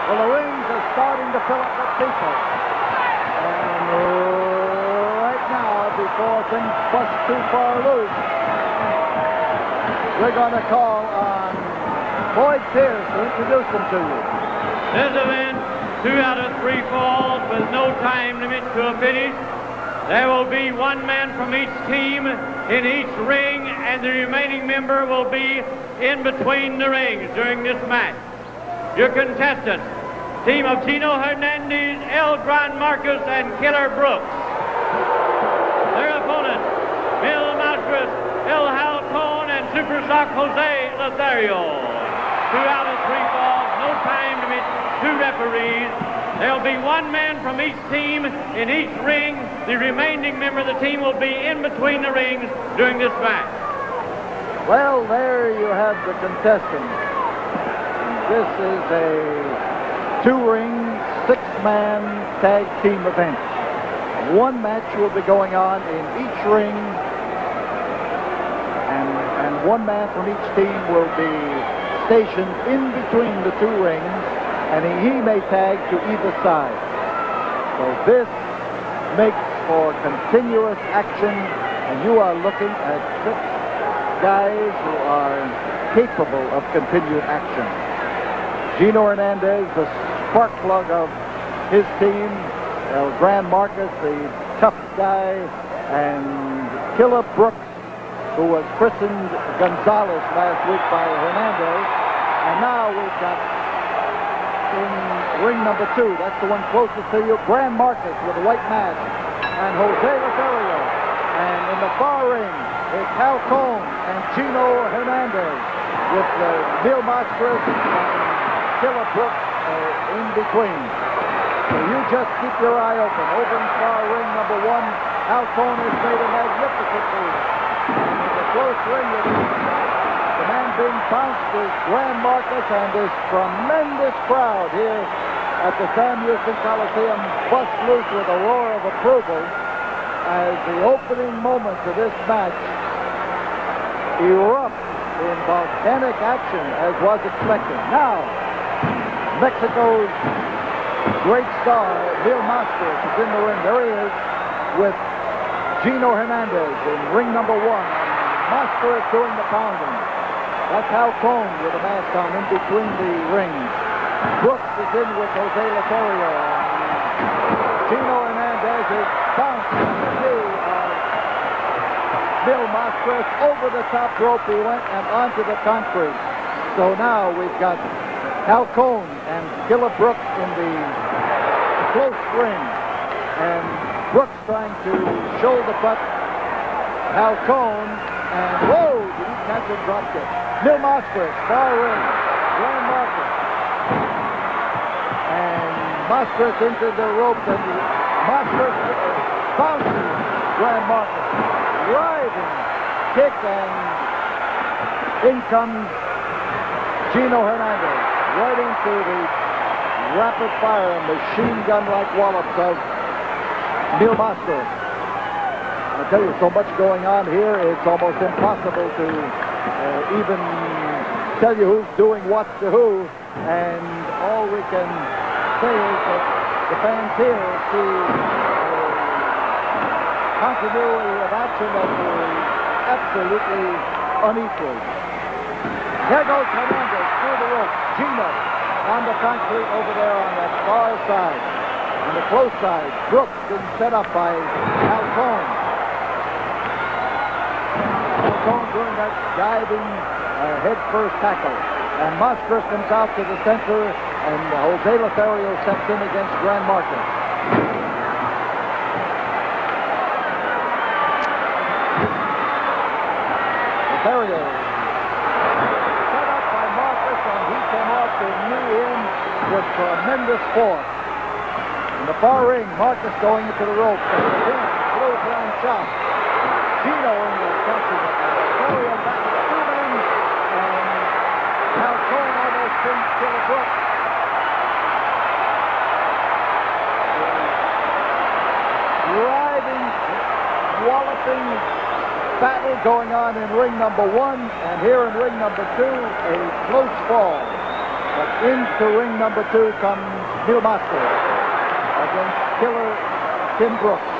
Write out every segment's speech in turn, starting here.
Well, the rings are starting to fill up with people. And right now, before things bust too far loose, we're going to call on Boyd Pierce to introduce them to you. This event, 2 out of 3 falls with no time limit to a finish. There will be one man from each team in each ring, and the remaining member will be in between the rings during this match. Your contestants, team of Gino Hernandez, Gran Markus, and Killer Brooks. Their opponents, Bill Mascaras, Halcon, and Super Sock Jose Lothario. 2 out of 3 falls, no time limit, 2 referees. There'll be one man from each team in each ring. The remaining member of the team will be in between the rings during this match. Well, there you have the contestants. This is a 2-ring, 6-man tag team event. One match will be going on in each ring, and one man from each team will be stationed in between the 2 rings, and he may tag to either side. So this makes for continuous action, and you are looking at 6 guys who are capable of continued action. Gino Hernandez, the spark plug of his team, Gran Markus, the tough guy, and Killer Brooks, who was christened Gonzalez last week by Hernandez. And now we've got in ring number 2, that's the one closest to you, Gran Markus with a white mask, and Jose Lothario. And in the far ring, it's Halcon and Gino Hernandez with Bill Mascaras and Killer Brooks in between. So you just keep your eye open. Over in far ring number 1, Halcon has made a magnificent move. And in the close ring, the man being bounced is Gran Markus, and this tremendous crowd here at the Sam Houston Coliseum busts loose with a roar of approval as the opening moments of this match erupt in volcanic action as was expected. Now, Mexico's great star, Bill Mascaras, is in the ring. There he is with Gino Hernandez in ring number 1. Mascaras doing the pounding. That's Halcon with a mask on in between the rings. Brooks is in with Jose Lothario. Gino Hernandez is bouncing on the knee of Bill Mascaras. Over the top rope he went and onto the concrete. So now we've got Halcon and Killer Brooks in the close ring. And Brooks trying to shoulder butt Halcon. And whoa, did he catch a drop kick? Bill Mascaras, far ring, Gran Markus. And Mascaras into the rope, and Mascaras bounces Gran Markus. Driving kick, and in comes Gino Hernandez right into the rapid fire machine gun-like wallops of Bill Mascaras. I'll tell you, so much going on here, it's almost impossible to even tell you who's doing what to who, and all we can say is that the fans here see continuity of action that is absolutely unequaled. Here goes Hernandez through the rope. Gino on the concrete over there on that far side. On the close side, Brooks been set up by Halcon. Halcon doing that diving head-first tackle. And Mascaras comes out to the center, and Jose Lothario steps in against Gran Markus. Lothario set up by Markus, and he came off to knee in with tremendous force. In the far ring, Markus going into the rope, and again, clothesline shot. Gino in the catches it. Lothario back to the 2 men, and Halcon almost brings Killer Brooks. Driving, walloping battle going on in ring number 1, and here in ring number 2, a close fall. But into ring number 2 comes Mil Mascaras against killer Tim Brooks.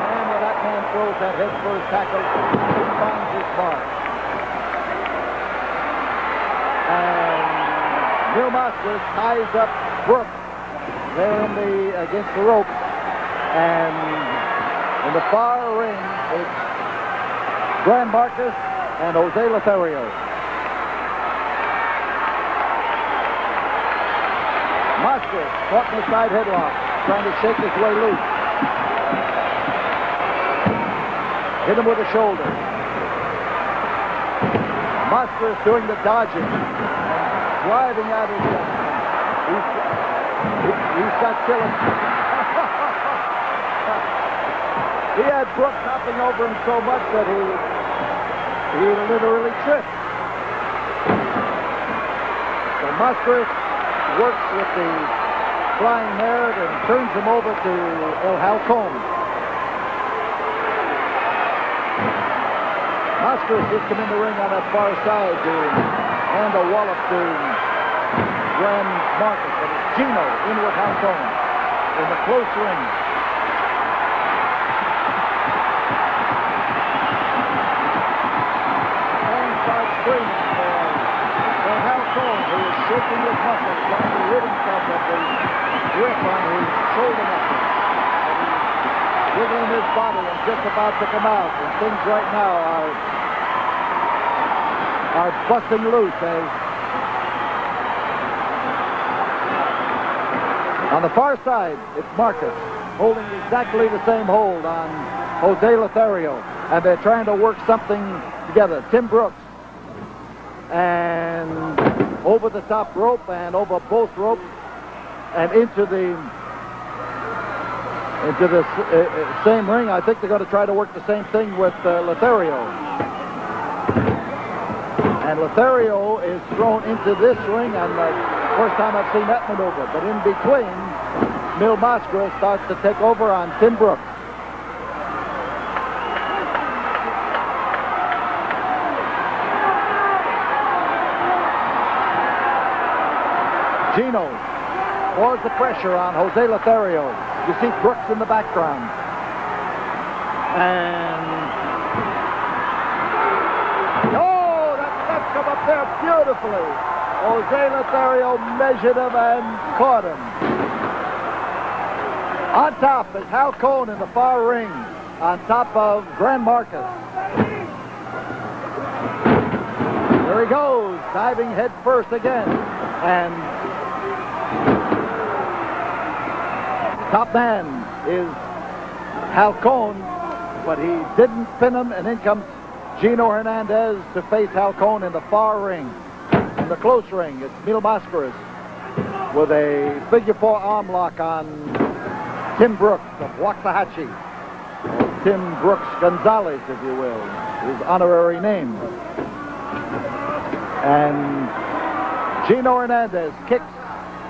And when that man throws that head first tackle, he finds his mark. And Mil Mascaras ties up Brooks there against the rope. And in the far ring, it's Gran Markus and Jose Lothario. Mascaras caught in the side headlock, trying to shake his way loose. Hit him with a shoulder. Mascaras doing the dodging, driving at his he's got killing. He had Brooks hopping over him so much that he literally tripped. So Mascaras works with the flying mare and turns him over to Halcon. Mascaras just come in the ring on that far side to hand a wallop to Gran Markus. And it's Gino in with Halcon in the close ring. Screaming for Halcon, who is shaking his muscles, trying to rid himself of the grip on his shoulder muscles. He's wiggling his body and just about to come out. And things right now are busting loose as on the far side, it's Markus holding exactly the same hold on Jose Lothario. And they're trying to work something together. Tim Brooks. And over the top rope and over both ropes and into the same ring. I think they're going to try to work the same thing with Lothario. And Lothario is thrown into this ring, and first time I've seen that maneuver. But in between, Mil Mascaras starts to take over on Tim Brooks. Gino pours the pressure on Jose Lothario. You see Brooks in the background. And oh, that come up there beautifully. Jose Lothario measured him and caught him. On top is Halcon in the far ring, on top of Gran Markus. There he goes, diving head first again. And top man is Halcon, but he didn't pin him, and in comes Gino Hernandez to face Halcon in the far ring. In the close ring, it's Mil Mascaras with a figure 4 arm lock on Tim Brooks of Waxahachie, or Tim Brooks Gonzalez, if you will, his honorary name. And Gino Hernandez kicks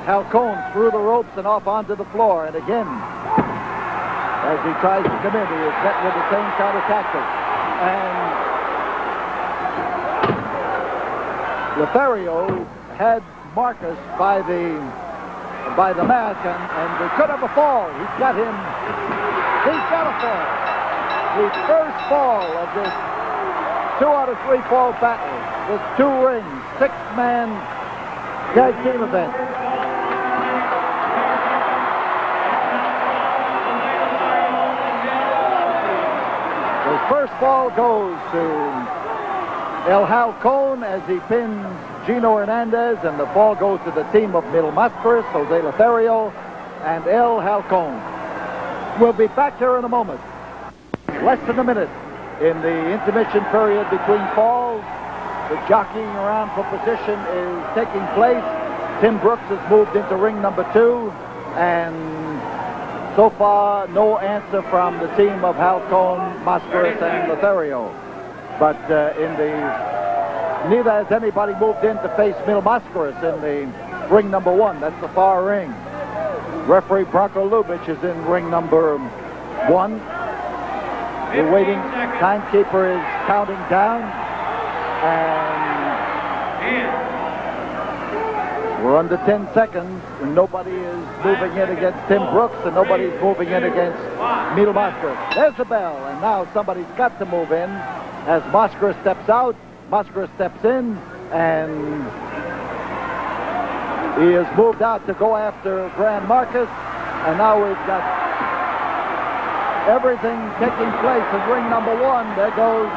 Halcon through the ropes and off onto the floor. And again, as he tries to come in, he is met with the same kind of tactics. And Lothario had Markus by the mask, and they could have a fall. He's got him. He's got a fall. The first fall of this 2 out of 3 fall battle. This 2-ring, 6-man tag team event. The first fall goes to Halcon as he pins Gino Hernandez, and the fall goes to the team of Mil Mascaras, Jose Lothario, and Halcon. We'll be back here in a moment. Less than a minute in the intermission period between falls. The jockeying around for position is taking place. Tim Brooks has moved into ring number 2, and so far no answer from the team of Halcon, Mascaras, and Lothario. But neither has anybody moved in to face Mil Mascaras in the ring number 1. That's the far ring. Referee Branko Lubitsch is in ring number 1. We're waiting. Timekeeper is counting down. And we're under 10 seconds, and nobody is moving in against Tim Brooks, and nobody's moving in against Emil Mascaras. There's the bell, and now somebody's got to move in. As Mascaras steps out, Mascaras steps in, and he has moved out to go after Gran Markus, and now we've got everything taking place in ring number 1. There goes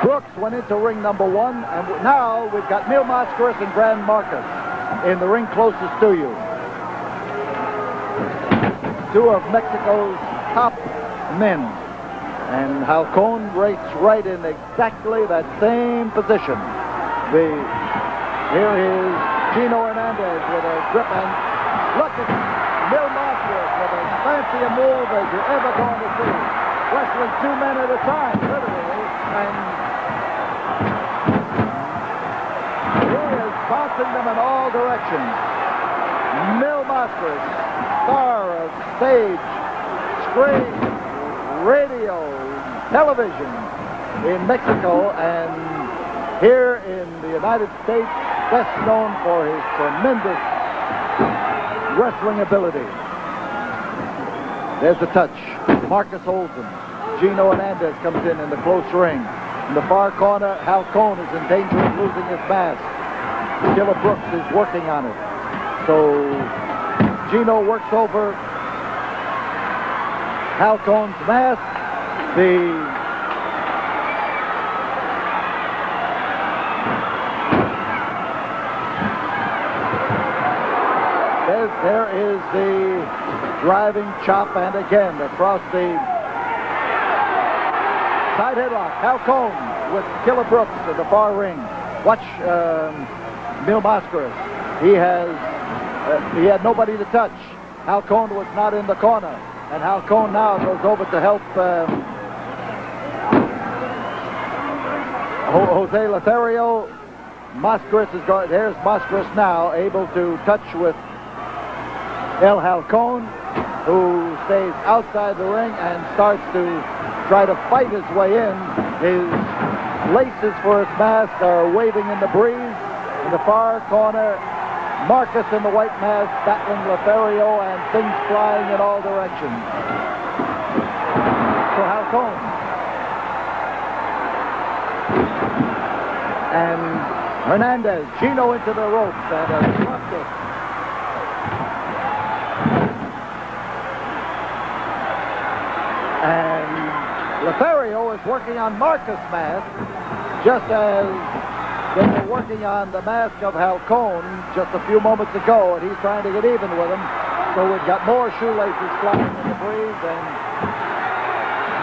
Brooks went into ring number 1, and now we've got Emil Mascaras and Gran Markus in the ring closest to you. Two of Mexico's top men, and Halcon rates right in exactly that same position. Here is Gino Hernandez with a grip, and look at Emil Mascaras with as fancy a move as you're ever going to see. Wrestling 2 men at a time, literally, and he is bouncing them in all directions. Emil Mascaras, star of stage, screen, radio, television in Mexico, and here in the United States, best known for his tremendous wrestling ability. There's the touch. Markus holds him. Gino Hernandez comes in the close ring. In the far corner, Halcon is in danger of losing his mask. Killer Brooks is working on it. So Gino works over Halcon's mask. There is the driving chop, and again across the side headlock. Halcon with Killer Brooks in the far ring. Watch Emil Mascaras. He had nobody to touch. Halcon was not in the corner, and Halcon now goes over to help Jose Lothario. Mascaras is going. There's Mascaras now, able to touch with El Halcon, who stays outside the ring and starts to try to fight his way in. His laces for his mask are waving in the breeze. In the far corner, Markus in the white mask battling Lothario, and things flying in all directions. So Halcon. And Hernandez, Gino into the ropes, and a drop kick. And Lothario is working on Markus' mask, just as they were working on the mask of Halcon just a few moments ago, and he's trying to get even with him. So we've got more shoelaces flying in the breeze, and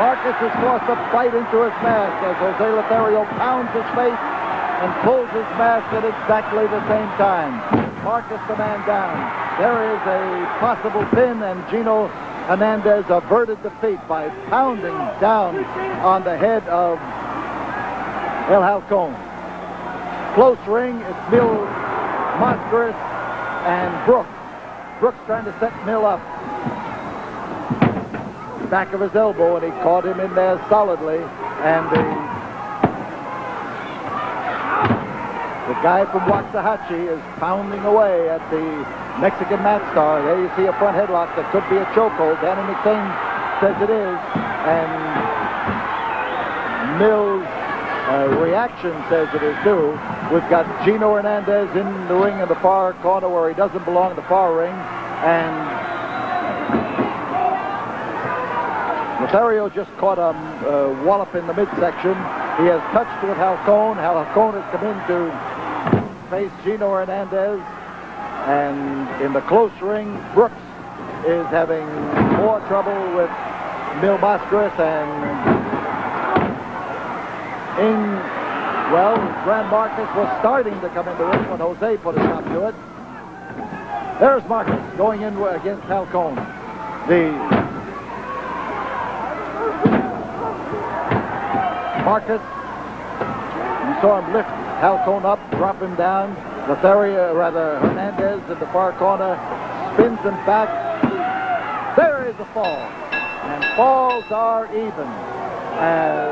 Markus is forced to fight into his mask as Jose Lothario pounds his face and pulls his mask at exactly the same time. Markus the man down. There is a possible pin, and Gino Hernandez averted defeat by pounding down on the head of El Halcon. Close ring, it's Emil Mascaras and Brooks. Brooks trying to set Emil up. Back of his elbow, and he caught him in there solidly. And the guy from Waxahachie is pounding away at the Mexican mat star. There you see a front headlock that could be a chokehold. Danny McCain says it is. And Mills' reaction says it is too. We've got Gino Hernandez in the ring in the far corner where he doesn't belong, the far ring. And Lothario just caught a wallop in the midsection. He has touched with Halcon. Halcon has come in to face Gino Hernandez. And in the close ring, Brooks is having more trouble with Emil Mascaras, and Gran Markus was starting to come in the ring when Jose put a stop to it. There's Markus going in against Halcon. Markus, you saw him lift Halcon up, drop him down. Hernandez in the far corner spins him back. There is a fall, and falls are even. as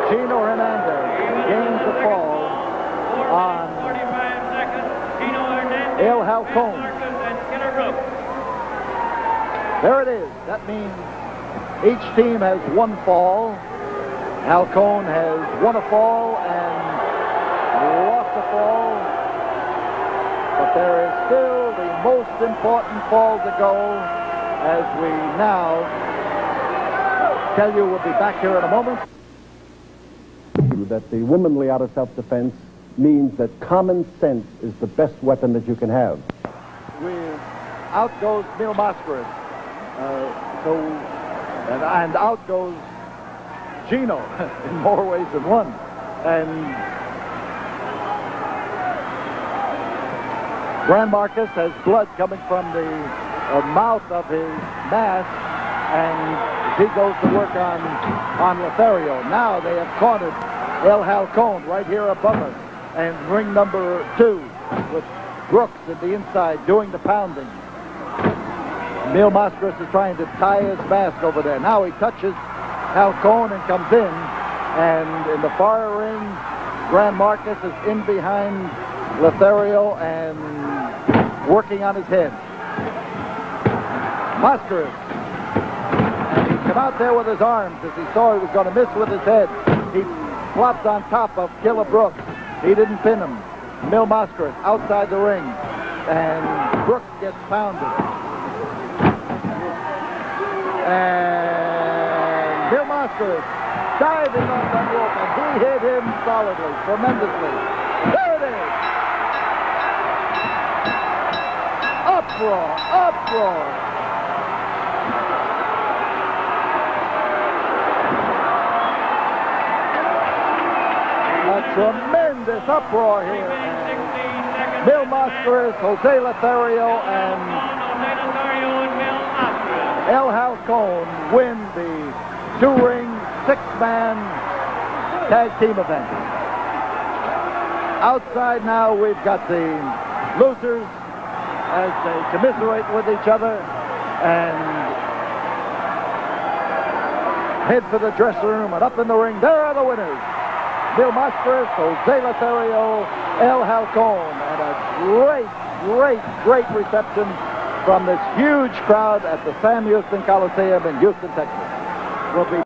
Gino Hernandez gains the fall on El Halcon. There it is. That means each team has one fall. Halcon has won a fall and lost a fall. But there is still the most important fall to go, as we now tell you. We'll be back here in a moment. That the womanly art of self-defense means that common sense is the best weapon that you can have. Out goes Neil Mascaras. And out goes Gino in more ways than one. And Gran Markus has blood coming from the mouth of his mask, and he goes to work on Lothario. Now they have cornered El Halcon right here above us, and ring number 2 with Brooks at the inside doing the pounding. Neil Mascaras is trying to tie his mask over there. Now he touches Halcon and comes in, and in the far ring, Gran Markus is in behind Lothario and working on his head. Mascaras, and he came out there with his arms as he saw he was going to miss with his head. He flopped on top of Killer Brooks. He didn't pin him. Neil Mascaras outside the ring, and Brooks gets pounded. And Neil Mascaras diving off that rope, and he hit him solidly, tremendously. There it is! Uproar! Uproar! A tremendous uproar here. Neil Mascaras, Jose Lothario, and El Halcon win the 2-ring, 6-man tag team event. Outside now, we've got the losers as they commiserate with each other and head for the dressing room. And up in the ring, there are the winners. Neil Mascaras, Jose Lothario, El Halcon, and a great reception from this huge crowd at the Sam Houston Coliseum in Houston, Texas. We'll be